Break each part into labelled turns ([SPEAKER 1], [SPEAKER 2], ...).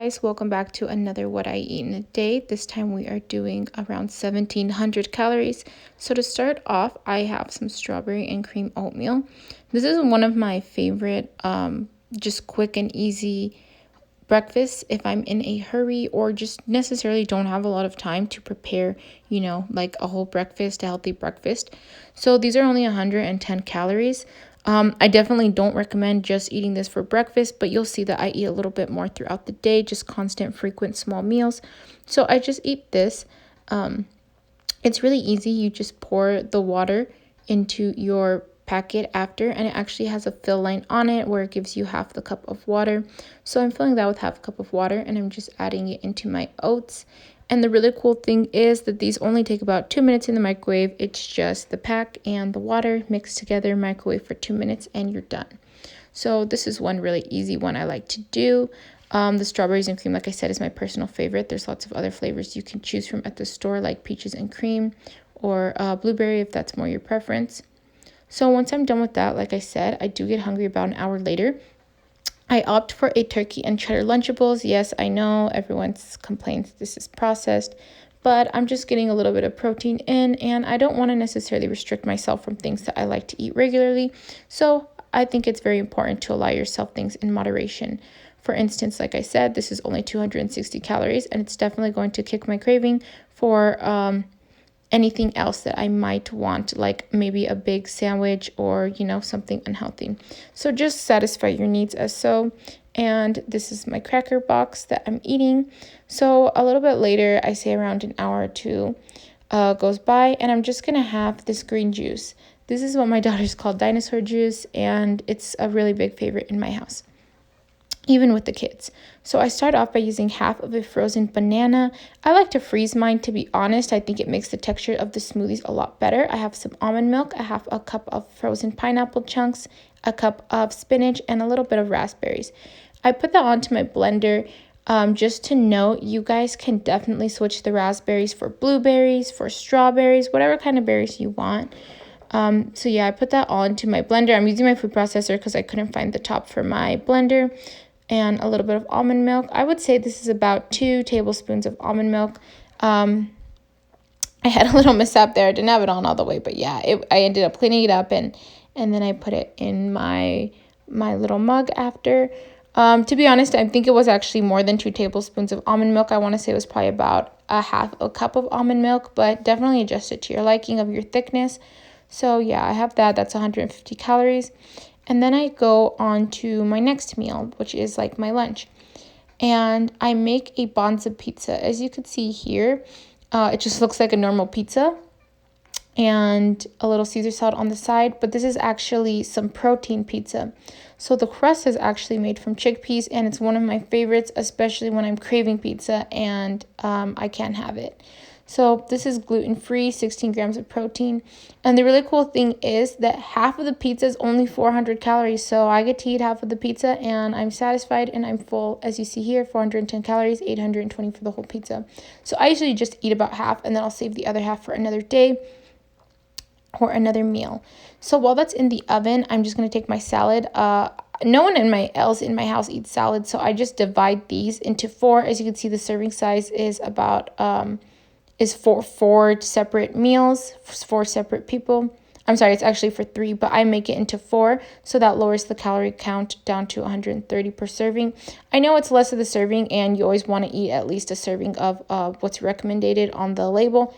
[SPEAKER 1] Guys, welcome back to another What I Eat in a Day. This time we are doing around 1700 calories. So to start off, I have some strawberry and cream oatmeal. This is one of my favorite just quick and easy breakfasts if I'm in a hurry or just necessarily don't have a lot of time to prepare, like a whole breakfast, a healthy breakfast. So these are only 110 calories. I definitely don't recommend just eating this for breakfast, but you'll see that I eat a little bit more throughout the day, just constant, frequent, small meals. So I just eat this. It's really easy. You just pour the water into your packet after, and it actually has a fill line on it where it gives you half the cup of water. So I'm filling that with half a cup of water, and I'm just adding it into my oats. And the really cool thing is that these only take about 2 minutes in the microwave. It's just the pack and the water mixed together, microwave for 2 minutes, and you're done. So this is one really easy one I like to do. The strawberries and cream, like I said, is my personal favorite. There's lots of other flavors you can choose from at the store, like peaches and cream or blueberry, if that's more your preference. So once I'm done with that, like I said, I do get hungry about an hour later. I opt for a turkey and cheddar Lunchables. Yes, I know everyone complains this is processed, but I'm just getting a little bit of protein in, and I don't want to necessarily restrict myself from things that I like to eat regularly. So I think it's very important to allow yourself things in moderation. For instance, like I said, this is only 260 calories, and it's definitely going to kick my craving for anything else that I might want, like maybe a big sandwich or, something unhealthy. So just satisfy your needs as so. And this is my cracker box that I'm eating. So a little bit later, I say around an hour or two goes by, and I'm just going to have this green juice. This is what my daughters call dinosaur juice, and it's a really big favorite in my house, even with the kids. So I start off by using half of a frozen banana. I like to freeze mine, to be honest. I think it makes the texture of the smoothies a lot better. I have some almond milk, I have a cup of frozen pineapple chunks, a cup of spinach, and a little bit of raspberries. I put that onto my blender. Just to note, you guys can definitely switch the raspberries for blueberries, for strawberries, whatever kind of berries you want. So yeah, I put that all into my blender. I'm using my food processor because I couldn't find the top for my blender. And a little bit of almond milk. I would say this is about 2 tablespoons of almond milk. I had a little mishap there. I didn't have it on all the way, but yeah, I ended up cleaning it up and then I put it in my little mug after. To be honest, I think it was actually more than 2 tablespoons of almond milk. I want to say it was probably about a half a cup of almond milk, but definitely adjust it to your liking of your thickness. So yeah, I have that. That's 150 calories. And then I go on to my next meal, which is like my lunch. And I make a bonza pizza. As you can see here, it just looks like a normal pizza and a little Caesar salad on the side. But this is actually some protein pizza. So the crust is actually made from chickpeas, and it's one of my favorites, especially when I'm craving pizza and I can't have it. So this is gluten-free, 16 grams of protein. And the really cool thing is that half of the pizza is only 400 calories. So I get to eat half of the pizza and I'm satisfied and I'm full. As you see here, 410 calories, 820 for the whole pizza. So I usually just eat about half, and then I'll save the other half for another day or another meal. So while that's in the oven, I'm just going to take my salad. No one else in my house eats salad, so I just divide these into 4. As you can see, the serving size is about for 4 separate meals, 4 separate people. I'm sorry, it's actually for 3, but I make it into 4, so that lowers the calorie count down to 130 per serving. I know it's less of the serving, and you always want to eat at least a serving of what's recommended on the label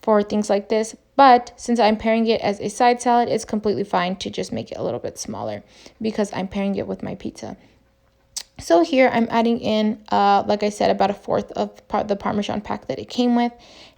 [SPEAKER 1] for things like this. But since I'm pairing it as a side salad, it's completely fine to just make it a little bit smaller because I'm pairing it with my pizza. So here I'm adding in, like I said, about a fourth of the Parmesan pack that it came with.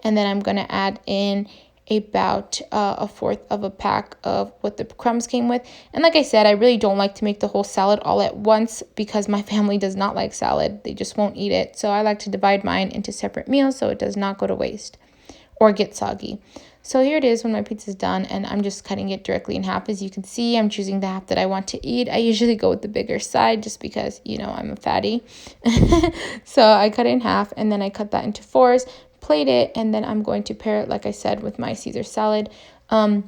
[SPEAKER 1] And then I'm going to add in about a fourth of a pack of what the crumbs came with. And like I said, I really don't like to make the whole salad all at once because my family does not like salad. They just won't eat it. So I like to divide mine into separate meals so it does not go to waste or get soggy. So here it is when my pizza is done, and I'm just cutting it directly in half. As you can see, I'm choosing the half that I want to eat. I usually go with the bigger side just because, I'm a fatty. So I cut it in half, and then I cut that into 4s, plate it, and then I'm going to pair it, like I said, with my Caesar salad. The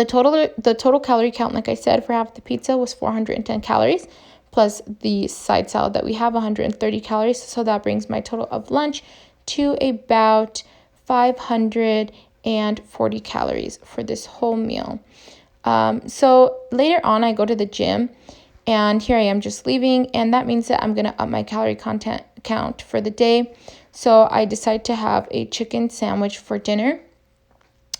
[SPEAKER 1] total calorie count, like I said, for half the pizza was 410 calories. plus the side salad that we have, 130 calories. So that brings my total of lunch to about 540 calories for this whole meal. So later on, I go to the gym, and here I am just leaving, and that means that I'm going to up my calorie content count for the day. So I decide to have a chicken sandwich for dinner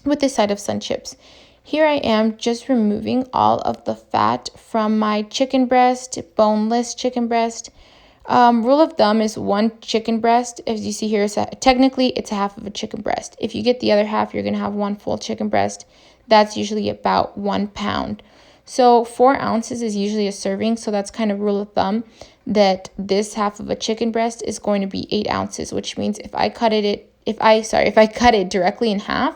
[SPEAKER 1] with a side of sun chips. Here I am just removing all of the fat from my chicken breast, boneless chicken breast. Rule of thumb is one chicken breast. As you see here, technically it's a half of a chicken breast. If you get the other half, you're going to have one full chicken breast. That's usually about 1 pound. So 4 ounces is usually a serving. So that's kind of rule of thumb that this half of a chicken breast is going to be 8 ounces, which means if I cut it directly in half,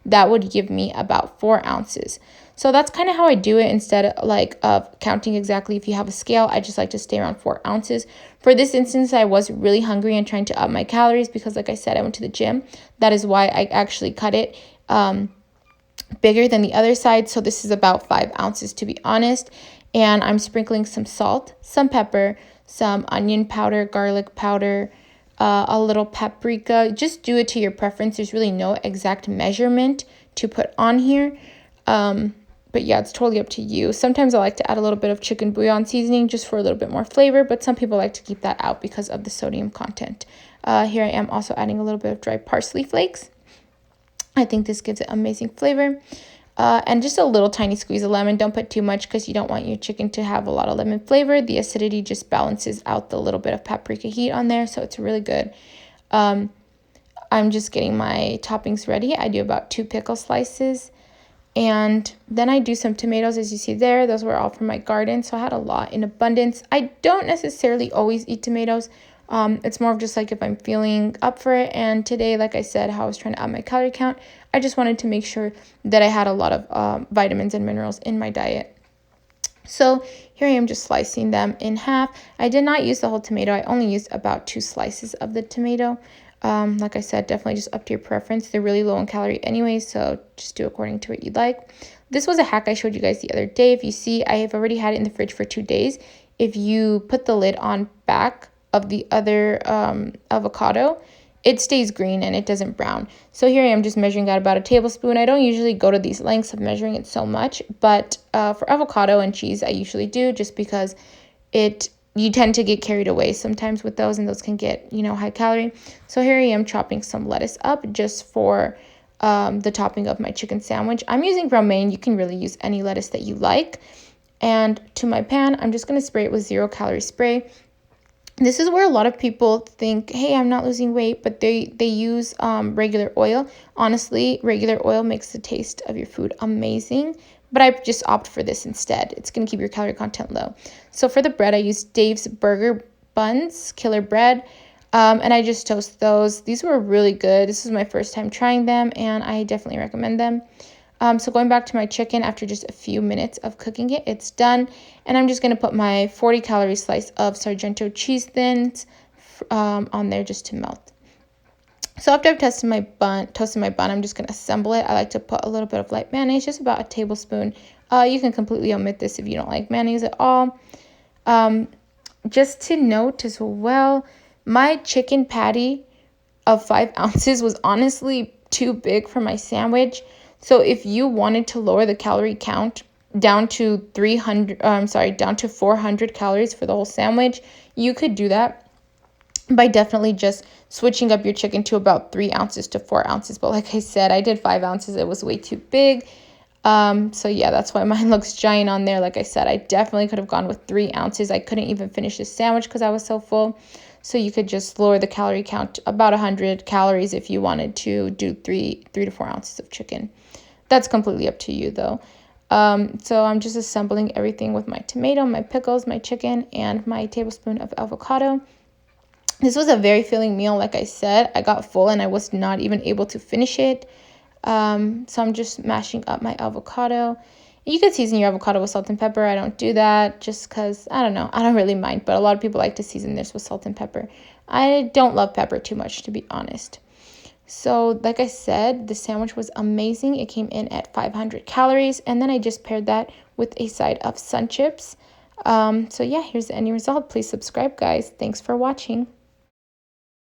[SPEAKER 1] that would give me about 4 ounces. So that's kind of how I do it. Instead of counting exactly if you have a scale, I just like to stay around 4 ounces. For this instance, I was really hungry and trying to up my calories because, like I said, I went to the gym. That is why I actually cut it bigger than the other side. So this is about 5 ounces, to be honest. And I'm sprinkling some salt, some pepper, some onion powder, garlic powder, a little paprika. Just do it to your preference. There's really no exact measurement to put on here. But yeah, it's totally up to you. Sometimes I like to add a little bit of chicken bouillon seasoning just for a little bit more flavor, but some people like to keep that out because of the sodium content. Here I am also adding a little bit of dry parsley flakes. I think this gives it amazing flavor. And just a little tiny squeeze of lemon. Don't put too much because you don't want your chicken to have a lot of lemon flavor. The acidity just balances out the little bit of paprika heat on there, so it's really good. I'm just getting my toppings ready. I do about 2 pickle slices. And then I do some tomatoes, as you see there. Those were all from my garden, so I had a lot in abundance. I don't necessarily always eat tomatoes. It's more of just like if I'm feeling up for it. And today, like I said, how I was trying to add my calorie count, I just wanted to make sure that I had a lot of vitamins and minerals in my diet. So here I am just slicing them in half. I did not use the whole tomato. I only used about 2 slices of the tomato. Like I said, definitely just up to your preference. They're really low in calorie anyway, so just do according to what you'd like. This was a hack I showed you guys the other day. If you see, I have already had it in the fridge for 2 days. If you put the lid on back of the other avocado, it stays green and it doesn't brown. So here I am just measuring out about a tablespoon. I don't usually go to these lengths of measuring it so much, but for avocado and cheese, I usually do, just because you tend to get carried away sometimes with those, and those can get, high calorie. So here I am chopping some lettuce up just for the topping of my chicken sandwich. I'm using romaine. You can really use any lettuce that you like. And to my pan, I'm just going to spray it with 0-calorie spray. This is where a lot of people think, hey, I'm not losing weight, but they use regular oil. Honestly, regular oil makes the taste of your food amazing, but I just opt for this instead. It's going to keep your calorie content low. So for the bread, I use Dave's Burger Buns, Killer Bread, and I just toast those. These were really good. This is my first time trying them, and I definitely recommend them. So going back to my chicken, after just a few minutes of cooking it, it's done. And I'm just going to put my 40-calorie slice of Sargento cheese thins on there just to melt. So after I've toasted my bun, I'm just going to assemble it. I like to put a little bit of light mayonnaise, just about a tablespoon. You can completely omit this if you don't like mayonnaise at all. Just to note as well, my chicken patty of 5 ounces was honestly too big for my sandwich. So if you wanted to lower the calorie count down to 400 calories for the whole sandwich, you could do that by definitely just switching up your chicken to about 3 ounces to 4 ounces. But like I said, I did 5 ounces. It was way too big. So yeah, that's why mine looks giant on there. Like I said, I definitely could have gone with 3 ounces. I couldn't even finish this sandwich because I was so full. So you could just lower the calorie count about 100 calories if you wanted to do 3 to 4 ounces of chicken. That's completely up to you though. So I'm just assembling everything with my tomato, my pickles, my chicken, and my tablespoon of avocado. This was a very filling meal. Like I said, I got full and I was not even able to finish it. So I'm just mashing up my avocado. You could season your avocado with salt and pepper. I don't do that just because, I don't know, I don't really mind. But a lot of people like to season theirs with salt and pepper. I don't love pepper too much, to be honest. So like I said, the sandwich was amazing. It came in at 500 calories. And then I just paired that with a side of sun chips. So yeah, here's the end result. Please subscribe, guys. Thanks for watching.